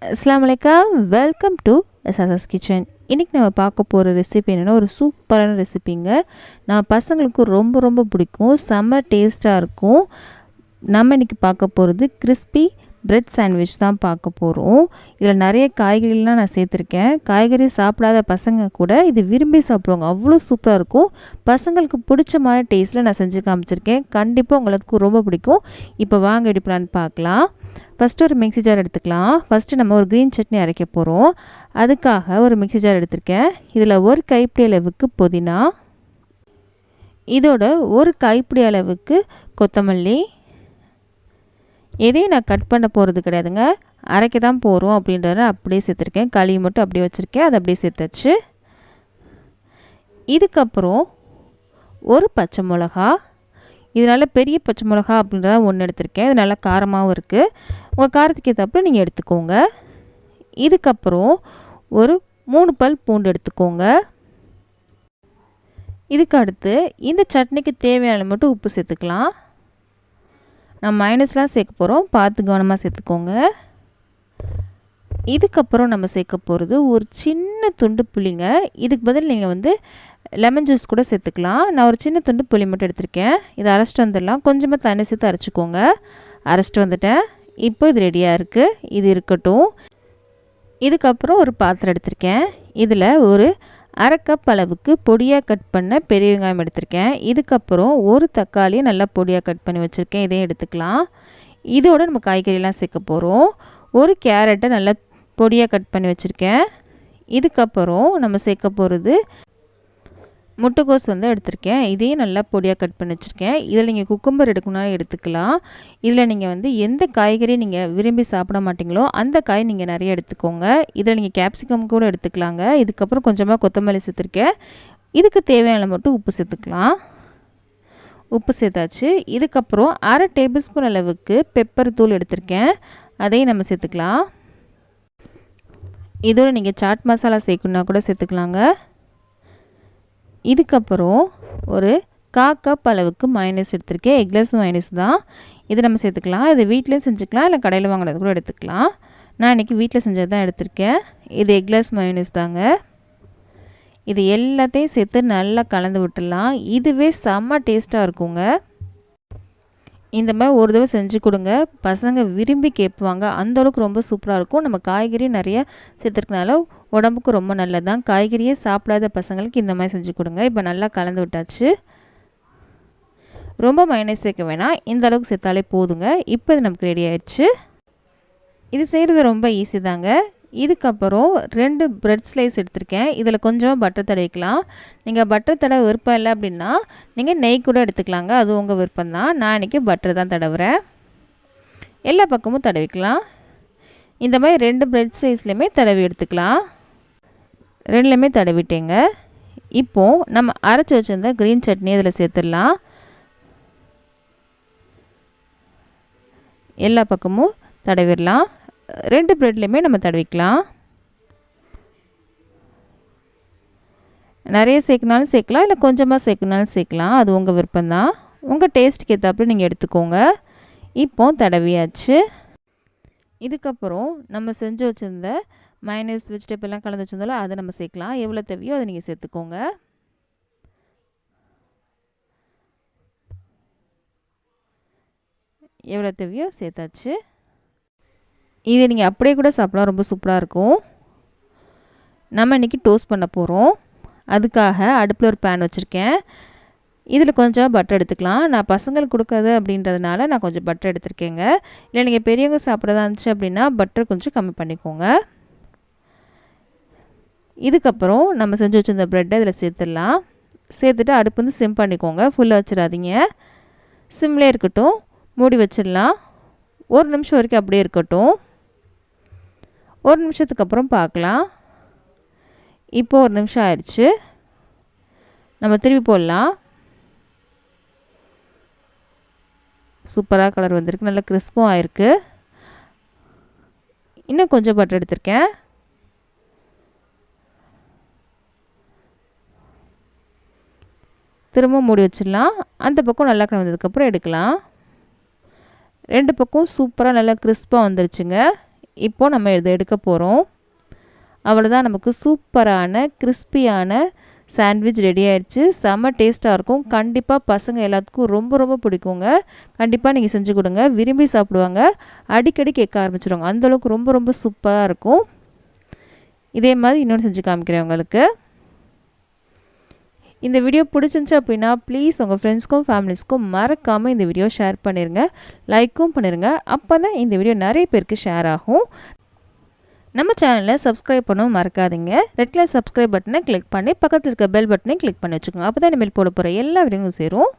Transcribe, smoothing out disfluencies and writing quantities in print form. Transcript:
அஸ்ஸலாமு அலைக்கும். Welcome to SSS kitchen. இன்றைக்கி நம்ம பார்க்க போகிற ரெசிபி என்னென்னா ஒரு சூப்பரான ரெசிபிங்க. நம்ம பசங்களுக்கு ரொம்ப ரொம்ப பிடிக்கும், செம்ம டேஸ்ட்டாக இருக்கும். நம்ம இன்றைக்கி பார்க்க போகிறது கிறிஸ்பி பிரெட் சாண்ட்விச் தான் பார்க்க போகிறோம். இதில் நிறைய காய்கறிலாம் நான் சேர்த்துருக்கேன். காய்கறி சாப்பிடாத பசங்க கூட இது விரும்பி சாப்பிடுவாங்க, அவ்வளோ சூப்பராக இருக்கும். பசங்களுக்கு பிடிச்ச மாதிரி டேஸ்ட்டில் நான் செஞ்சு காமிச்சிருக்கேன். கண்டிப்பாக உங்களுக்கு ரொம்ப பிடிக்கும். இப்போ வாங்க எப்படி பிளான் பார்க்கலாம். ஃபஸ்ட்டு ஒரு மிக்ஸி ஜார் எடுத்துக்கலாம். ஃபஸ்ட்டு நம்ம ஒரு க்ரீன் சட்னி அரைக்க போகிறோம். அதுக்காக ஒரு மிக்ஸி ஜார் எடுத்திருக்கேன். இதில் ஒரு கைப்பிடி அளவுக்கு புதினா, இதோட ஒரு கைப்பிடி அளவுக்கு கொத்தமல்லி, எதையும் நான் கட் பண்ண போகிறது கிடையாதுங்க, அரைக்க தான் போகிறோம் அப்படின்றத அப்படியே சேர்த்துருக்கேன். களி மட்டும் அப்படியே வச்சுருக்கேன், அதை அப்படியே சேர்த்தாச்சு. இதுக்கப்புறம் ஒரு பச்சை மிளகா, இதனால் பெரிய பச்சை மிளகா அப்படின்றத ஒன்று எடுத்திருக்கேன். இது நல்லா காரமாகவும் இருக்குது. உங்கள் காரத்துக்கு ஏற்றப்ப நீங்கள் எடுத்துக்கோங்க. இதுக்கப்புறம் ஒரு 3 பல் பூண்டு எடுத்துக்கோங்க. இதுக்கு அடுத்து இந்த சட்னிக்கு தேவையான மட்டும் உப்பு சேர்த்துக்கலாம். நம்ம மைனஸ்லாம் சேர்க்க போகிறோம், பார்த்து கவனமாக சேர்த்துக்கோங்க. இதுக்கப்புறம் நம்ம சேர்க்க போகிறது ஒரு சின்ன துண்டு புளிங்க. இதுக்கு பதில் நீங்கள் லெமன் ஜூஸ் கூட சேர்த்துக்கலாம். நான் ஒரு சின்ன துண்டு புளி மட்டும் எடுத்திருக்கேன். இதை அரைச்சிட்டு வந்துடலாம். கொஞ்சமாக தண்ணி சேர்த்து அரைச்சிக்கோங்க. அரைச்சிட்டு வந்துட்டேன். இப்போ இது ரெடியாக இருக்குது, இது இருக்கட்டும். இதுக்கப்புறம் ஒரு பாத்திரம் எடுத்திருக்கேன். இதில் ஒரு அரை கப் அளவுக்கு பொடியாக கட் பண்ண பெரிய வெங்காயம் எடுத்திருக்கேன். இதுக்கப்புறம் ஒரு தக்காளியை நல்லா பொடியாக கட் பண்ணி வச்சுருக்கேன், இதையும் எடுத்துக்கலாம். இதோட நம்ம காய்கறியெல்லாம் சேர்க்க போகிறோம். ஒரு கேரட்டை நல்லா பொடியாக கட் பண்ணி வச்சுருக்கேன். இதுக்கப்புறம் நம்ம சேர்க்க போகிறது முட்டைக்கோஸ் எடுத்திருக்கேன். இதையும் நல்லா பொடியாக கட் பண்ணி வச்சுருக்கேன். இதில் நீங்கள் குக்கும்பர் எடுக்கணும்னாலும் எடுத்துக்கலாம். இதில் நீங்கள் எந்த காய்கறி நீங்கள் விரும்பி சாப்பிட மாட்டிங்களோ அந்த காய் நீங்கள் நிறைய எடுத்துக்கோங்க. இதில் நீங்கள் கேப்சிகம் கூட எடுத்துக்கலாங்க. இதுக்கப்புறம் கொஞ்சமாக கொத்தமல்லி சேர்த்துருக்கேன். இதுக்கு தேவையான மட்டும் உப்பு சேர்த்துக்கலாம். உப்பு சேர்த்தாச்சு. இதுக்கப்புறம் அரை டேபிள் ஸ்பூன் அளவுக்கு பெப்பர் தூள் எடுத்திருக்கேன், அதையும் நம்ம சேர்த்துக்கலாம். இதோட நீங்கள் சாட் மசாலா சேர்க்கணுன்னா கூட சேர்த்துக்கலாங்க. இதுக்கப்புறம் ஒரு 1/4 கப் அளவுக்கு மைனஸ் எடுத்திருக்கேன். எக்லெஸ் மைனஸ் தான், இது நம்ம சேர்த்துக்கலாம். இது வீட்டிலையும் செஞ்சுக்கலாம், இல்லை கடையில் வாங்கினது கூட எடுத்துக்கலாம். நான் இன்றைக்கி வீட்டில் செஞ்சது தான் எடுத்திருக்கேன். இது எக்லெஸ் மைனஸ் தாங்க. இது எல்லாத்தையும் சேர்த்து நல்லா கலந்து விட்டுடலாம். இதுவே செம்ம டேஸ்ட்டாக இருக்குங்க. இந்த மாதிரி ஒரு தடவை செஞ்சு கொடுங்க, பசங்க விரும்பி கேட்பாங்க. அந்தளவுக்கு ரொம்ப சூப்பராக இருக்கும். நம்ம காய்கறி நிறைய சேர்த்துருக்கனால உடம்புக்கு ரொம்ப நல்லதான். காய்கறியே சாப்பிடாத பசங்களுக்கு இந்த மாதிரி செஞ்சு கொடுங்க. இப்போ நல்லா கலந்து விட்டாச்சு. ரொம்ப மைனஸ் சேர்க்க வேணாம், இந்த அளவுக்கு சேர்த்தாலே போதுங்க. இப்போ இது நமக்கு ரெடி ஆயிடுச்சு. இது செய்கிறது ரொம்ப ஈஸி தாங்க. இதுக்கப்புறம் 2 பிரெட் ஸ்லைஸ் எடுத்திருக்கேன். இதில் கொஞ்சமாக பட்டர் தடவிக்கலாம். நீங்கள் பட்டர் தடவை விருப்பம் இல்லை அப்படின்னா நீங்கள் நெய் கூட எடுத்துக்கலாங்க, அது உங்கள் விருப்பம்தான். நான் இன்றைக்கி பட்டர் தான் தடவுறேன். எல்லா பக்கமும் தடவிக்கலாம். இந்த மாதிரி 2 பிரெட் ஸ்லைஸ்லையுமே தடவி எடுத்துக்கலாம். 2லையுமே தடவிட்டேங்க. இப்போது நம்ம அரைச்சி வச்சுருந்த க்ரீன் சட்னி இதில் சேர்த்துடலாம். எல்லா பக்கமும் தடவிடலாம். 2 பிரெட்லையுமே நம்ம தடவிக்கலாம். நிறைய சேர்க்கனாலும் சேர்க்கலாம், இல்லை கொஞ்சமாக சேர்க்கனாலும் சேர்க்கலாம், அது உங்கள் விருப்பம்தான். உங்கள் டேஸ்ட்டுக்கு ஏற்றாப்புல நீங்கள் எடுத்துக்கோங்க. இப்போ தடவியாச்சு. இதுக்கப்புறம் நம்ம செஞ்சு வச்சுருந்த மைனஸ் வெஜிடபிள்லாம் கலந்து வச்சுருந்தோம்ல, அதை நம்ம சேர்க்கலாம். எவ்வளோ தேவையோ அதை நீங்கள் சேர்த்துக்கோங்க. எவ்வளோ தேவையோ சேர்த்தாச்சு. இதை நீங்கள் அப்படியே கூட சாப்பிடலாம், ரொம்ப சூப்பராக இருக்கும். நம்ம இன்றைக்கி டோஸ்ட் பண்ண போகிறோம். அதுக்காக அடுப்பில் ஒரு பேன் வச்சுருக்கேன். இதில் கொஞ்சம் பட்டர் எடுத்துக்கலாம். நான் பசங்களுக்கு கொடுக்காது அப்படின்றதுனால நான் கொஞ்சம் பட்டர் எடுத்துருக்கேங்க. இல்லை நீங்கள் பெரியவங்க சாப்பிட்றதா இருந்துச்சு அப்படின்னா பட்டர் கொஞ்சம் கம்மி பண்ணிக்கோங்க. இதுக்கப்புறம் நம்ம செஞ்சு வச்சுருந்த ப்ரெட்டை இதில் சேர்த்துடலாம். சேர்த்துட்டு அடுப்பு சிம் பண்ணிக்கோங்க, ஃபுல்லாக வச்சிடாதீங்க, சிம்லேயே இருக்கட்டும். மூடி வச்சிடலாம். 1 நிமிஷம் வரைக்கும் அப்படியே இருக்கட்டும். 1 நிமிஷத்துக்கு அப்புறம் பார்க்கலாம். இப்போது 1 நிமிஷம் ஆயிடுச்சு. நம்ம திருப்பி போடலாம். சூப்பராக கலர் வந்திருக்கு, நல்லா கிறிஸ்பும் ஆயிருக்கு. இன்னும் கொஞ்சம் பட்டர் எடுத்திருக்கேன். திரும்ப மூடி வச்சிடலாம். அந்த பக்கம் நல்லா வந்ததுக்கப்புறம் எடுக்கலாம். 2 பக்கம் சூப்பராக நல்லா கிறிஸ்பாக வந்துருச்சுங்க. இப்போது நம்ம இதை எடுக்க போகிறோம். அவ்வளோதான், நமக்கு சூப்பரான கிறிஸ்பியான சாண்ட்விச் ரெடி ஆயிடுச்சு. செம்ம டேஸ்ட்டாக இருக்கும். கண்டிப்பாக பசங்க எல்லாத்துக்கும் ரொம்ப ரொம்ப பிடிக்குங்க. கண்டிப்பாக நீங்கள் செஞ்சு கொடுங்க, விரும்பி சாப்பிடுவாங்க. அடிக்கடி கேட்க ஆரம்பிச்சிடுவாங்க. அந்தளவுக்கு ரொம்ப ரொம்ப சூப்பராக இருக்கும். இதே மாதிரி இன்னொன்று செஞ்சு காமிக்கிறேன் உங்களுக்கு. இந்த வீடியோ பிடிச்சிருந்துச்சு அப்படின்னா ப்ளீஸ் உங்கள் ஃப்ரெண்ட்ஸ்க்கும் ஃபேமிலிஸ்க்கும் மறக்காமல் இந்த வீடியோ ஷேர் பண்ணிடுங்க, லைக்கும் பண்ணிடுங்க. அப்போ தான் இந்த வீடியோ நிறைய பேருக்கு ஷேர் ஆகும். நம்ம சேனலை சப்ஸ்கிரைப் பண்ணவும் மறக்காதீங்க. ரெட் கலர் சப்ஸ்கிரைப் பட்டனை கிளிக் பண்ணி பக்கத்தில் இருக்க பெல் பட்டனை கிளிக் பண்ணி வச்சுக்கோங்க. அப்போ தான் இனிமேல் போட போகிற எல்லா வீடியோவும் சேரும்.